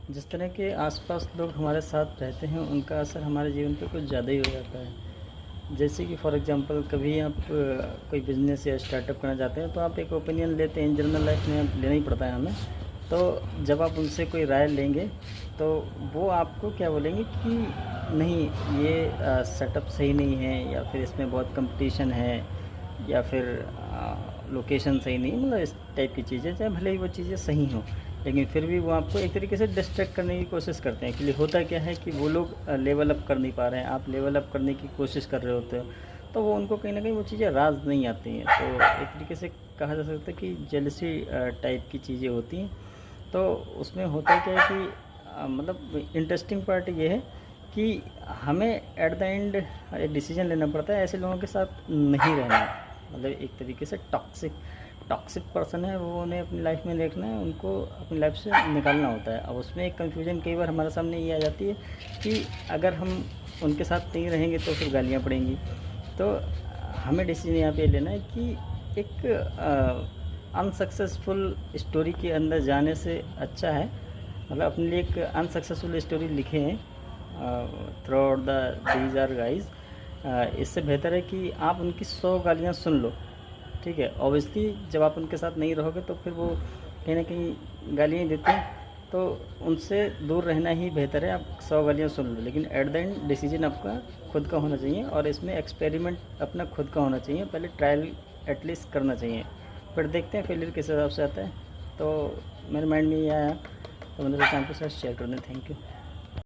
जिस तरह के आसपास लोग हमारे साथ रहते हैं उनका असर हमारे जीवन पे कुछ ज़्यादा ही हो जाता है। जैसे कि फॉर एग्ज़ाम्पल कभी आप कोई बिज़नेस या स्टार्टअप करना चाहते हैं तो आप एक ओपिनियन लेते हैं, जनरल लाइफ में लेना ही पड़ता है हमें। तो जब आप उनसे कोई राय लेंगे तो वो आपको क्या बोलेंगे कि नहीं, ये सेटअप सही नहीं है, या फिर इसमें बहुत कंपटीशन है, या फिर लोकेशन सही नहीं, मतलब इस टाइप की चीज़ें, चाहे भले ही वो चीज़ें सही हों, लेकिन फिर भी वो आपको एक तरीके से डिस्ट्रैक्ट करने की कोशिश करते हैं। एक्चुअली होता क्या है कि वो लोग लेवल अप कर नहीं पा रहे हैं, आप लेवल अप करने की कोशिश कर रहे होते हो, तो वो उनको कहीं ना कहीं वो चीज़ें राज नहीं आती हैं। तो एक तरीके से कहा जा सकता है कि जेलसी टाइप की चीज़ें होती हैं। तो उसमें होता क्या है कि मतलब इंटरेस्टिंग पार्ट ये है कि हमें एट द एंड एक डिसीजन लेना पड़ता है, ऐसे लोगों के साथ नहीं रहना है। मतलब एक तरीके से टॉक्सिक टॉक्सिक पर्सन है, वो उन्हें अपनी लाइफ में देखना है, उनको अपनी लाइफ से निकालना होता है। अब उसमें एक कन्फ्यूजन कई बार हमारे सामने ये आ जाती है कि अगर हम उनके साथ नहीं रहेंगे तो फिर गालियाँ पड़ेंगी। तो हमें डिसीजन यहाँ पे लेना है कि एक अनसक्सेसफुल स्टोरी के अंदर जाने से अच्छा है, मतलब अपने लिए एक अनसक्सेसफुल स्टोरी लिखे हैं throughout the these are guys. इससे बेहतर है कि आप उनकी 100 गालियाँ सुन लो। ठीक है, ऑब्वियसली जब आप उनके साथ नहीं रहोगे तो फिर वो कहीं ना कहीं गालियाँ देते हैं, तो उनसे दूर रहना ही बेहतर है। आप 100 गालियाँ सुन लो, लेकिन एट द एंड डिसीजन आपका खुद का होना चाहिए, और इसमें एक्सपेरिमेंट अपना खुद का होना चाहिए। पहले ट्रायल एटलीस्ट करना चाहिए, फिर देखते हैं फेलियर किस हिसाब से आता है। तो मेरे माइंड में ये आया, तो मैंने सोचा आपके साथ शेयर कर दें। Thank you.